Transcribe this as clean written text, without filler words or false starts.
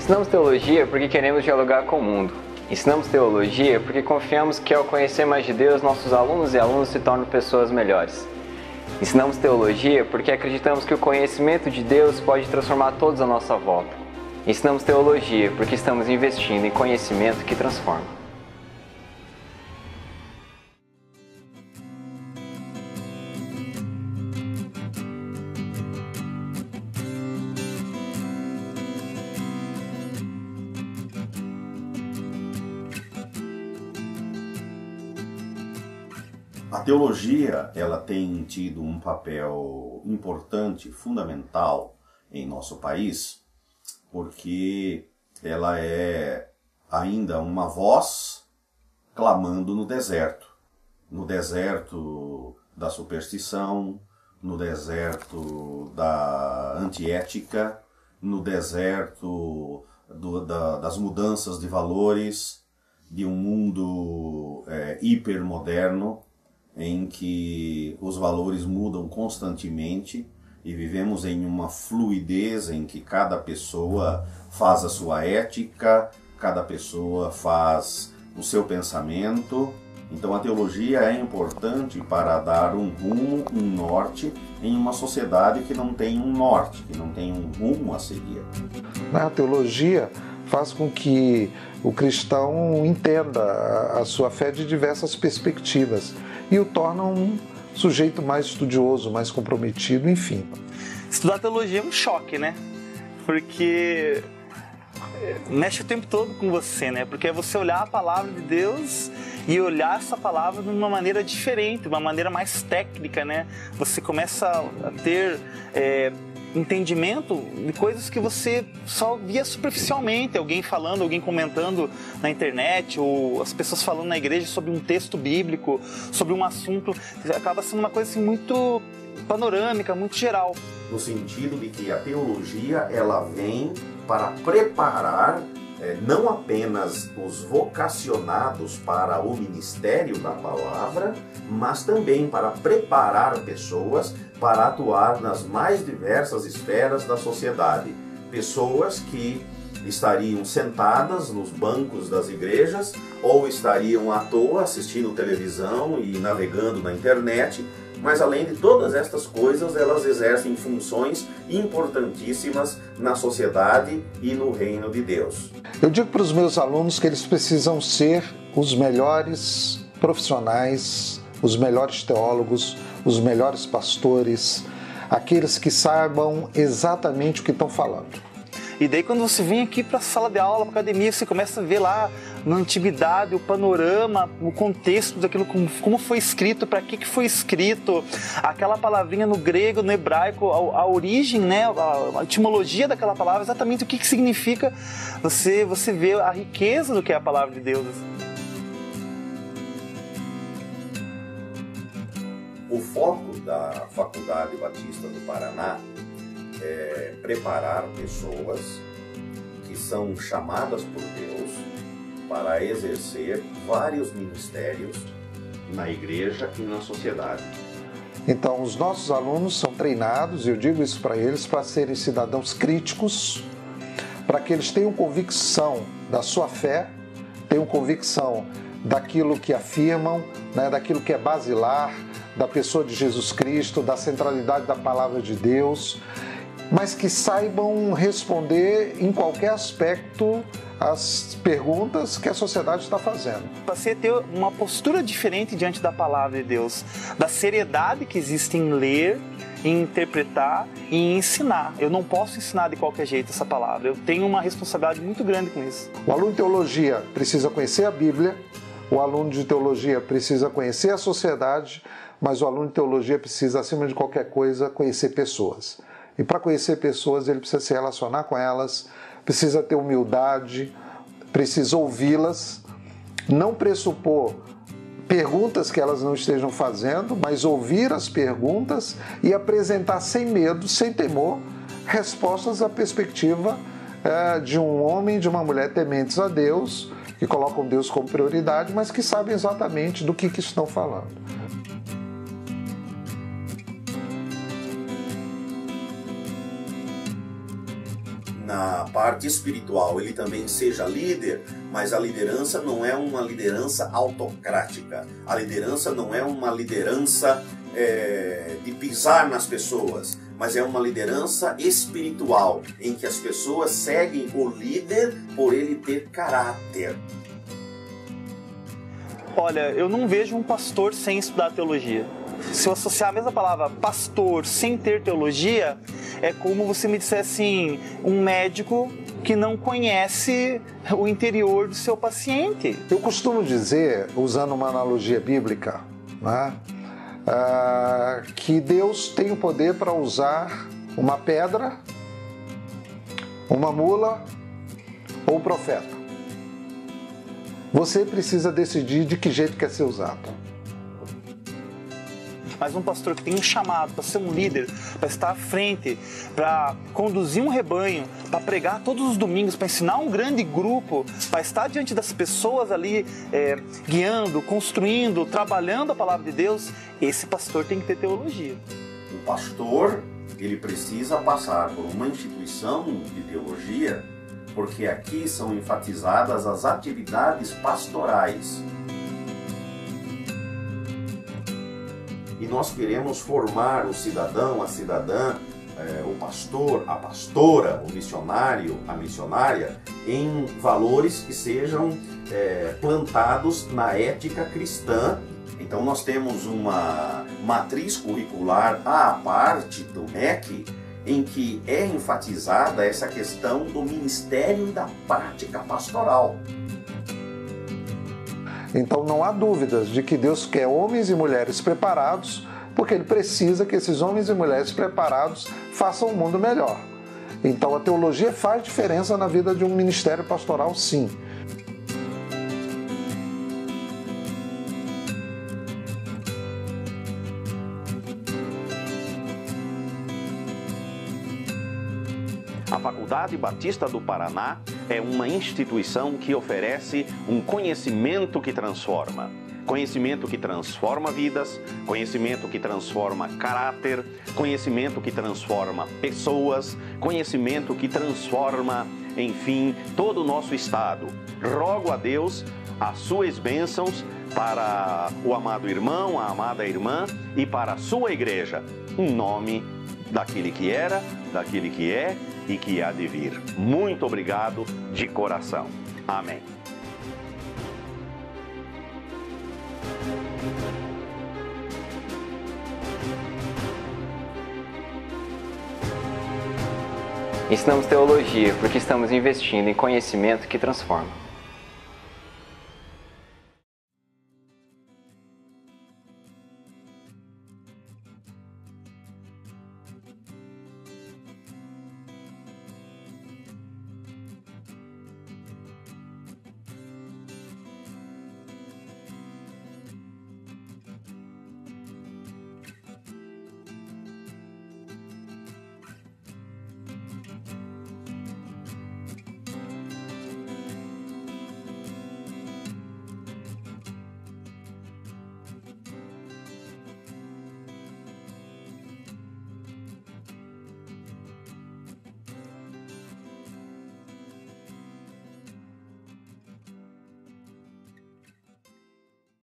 Ensinamos teologia porque queremos dialogar com o mundo. Ensinamos teologia porque confiamos que ao conhecer mais de Deus, nossos alunos e alunas se tornam pessoas melhores. Ensinamos teologia porque acreditamos que o conhecimento de Deus pode transformar todos à nossa volta. Ensinamos teologia porque estamos investindo em conhecimento que transforma. A teologia, ela tem tido um papel importante, fundamental em nosso país, porque ela é ainda uma voz clamando no deserto da superstição, no deserto da antiética, no deserto das mudanças de valores, de um mundo hipermoderno, em que os valores mudam constantemente e vivemos em uma fluidez em que cada pessoa faz a sua ética, cada pessoa faz o seu pensamento. Então a teologia é importante para dar um rumo, um norte em uma sociedade que não tem um norte, que não tem um rumo a seguir. A teologia faz com que o cristão entenda a sua fé de diversas perspectivas e o torna um sujeito mais estudioso, mais comprometido, enfim. Estudar teologia é um choque, né? Porque mexe o tempo todo com você, né? Porque é você olhar a palavra de Deus e olhar essa palavra de uma maneira diferente, uma maneira mais técnica, né? Você começa a ter entendimento de coisas que você só via superficialmente, alguém falando, alguém comentando na internet, ou as pessoas falando na igreja sobre um texto bíblico, sobre um assunto. Acaba sendo uma coisa assim, muito panorâmica, muito geral. No sentido de que a teologia, ela vem para preparar não apenas os vocacionados para o ministério da palavra, mas também para preparar pessoas para atuar nas mais diversas esferas da sociedade. Pessoas que estariam sentadas nos bancos das igrejas ou estariam à toa assistindo televisão e navegando na internet, mas além de todas estas coisas, elas exercem funções importantíssimas na sociedade e no reino de Deus. Eu digo para os meus alunos que eles precisam ser os melhores profissionais, os melhores teólogos, os melhores pastores, aqueles que saibam exatamente o que estão falando. E daí quando você vem aqui para a sala de aula, para a academia, você começa a ver lá na antiguidade, o panorama, o contexto daquilo, como foi escrito, para que foi escrito, aquela palavrinha no grego, no hebraico, a origem, né, a etimologia daquela palavra, exatamente o que significa, você vê a riqueza do que é a palavra de Deus. O foco da Faculdade Batista do Paraná é preparar pessoas que são chamadas por Deus para exercer vários ministérios na igreja e na sociedade. Então, os nossos alunos são treinados, eu digo isso para eles, para serem cidadãos críticos, para que eles tenham convicção da sua fé, tenham convicção daquilo que afirmam, né, daquilo que é basilar, da pessoa de Jesus Cristo, da centralidade da palavra de Deus, mas que saibam responder em qualquer aspecto as perguntas que a sociedade está fazendo. Você ter uma postura diferente diante da palavra de Deus, da seriedade que existe em ler, em interpretar e em ensinar. Eu não posso ensinar de qualquer jeito essa palavra, eu tenho uma responsabilidade muito grande com isso. O aluno de teologia precisa conhecer a Bíblia, o aluno de teologia precisa conhecer a sociedade, mas o aluno de teologia precisa, acima de qualquer coisa, conhecer pessoas. E para conhecer pessoas, ele precisa se relacionar com elas, precisa ter humildade, precisa ouvi-las, não pressupor perguntas que elas não estejam fazendo, mas ouvir as perguntas e apresentar sem medo, sem temor, respostas à perspectiva de um homem e de uma mulher tementes a Deus, que colocam Deus como prioridade, mas que sabem exatamente do que estão falando. na parte espiritual ele também seja líder, mas a liderança não é uma liderança autocrática. A liderança não é uma liderança de pisar nas pessoas, mas é uma liderança espiritual, em que as pessoas seguem o líder por ele ter caráter. Olha, eu não vejo um pastor sem estudar teologia. Se eu associar a mesma palavra pastor sem ter teologia, é como você me dissesse assim, um médico que não conhece o interior do seu paciente. Eu costumo dizer, usando uma analogia bíblica, né, que Deus tem o poder para usar uma pedra, uma mula ou um profeta. Você precisa decidir de que jeito quer ser usado. Mas um pastor que tem um chamado para ser um líder, para estar à frente, para conduzir um rebanho, para pregar todos os domingos, para ensinar um grande grupo, para estar diante das pessoas ali, guiando, construindo, trabalhando a palavra de Deus, esse pastor tem que ter teologia. O pastor, ele precisa passar por uma instituição de teologia, porque aqui são enfatizadas as atividades pastorais. E nós queremos formar o cidadão, a cidadã, o pastor, a pastora, o missionário, a missionária, em valores que sejam plantados na ética cristã. Então nós temos uma matriz curricular à parte do MEC, em que é enfatizada essa questão do ministério e da prática pastoral. Então não há dúvidas de que Deus quer homens e mulheres preparados, porque Ele precisa que esses homens e mulheres preparados façam um mundo melhor. Então a teologia faz diferença na vida de um ministério pastoral, sim. A Faculdade Batista do Paraná é uma instituição que oferece um conhecimento que transforma. Conhecimento que transforma vidas, conhecimento que transforma caráter, conhecimento que transforma pessoas, conhecimento que transforma, enfim, todo o nosso estado. Rogo a Deus as suas bênçãos para o amado irmão, a amada irmã e para a sua igreja, em nome daquele que era, daquele que é e que há de vir. Muito obrigado de coração. Amém. Ensinamos teologia porque estamos investindo em conhecimento que transforma.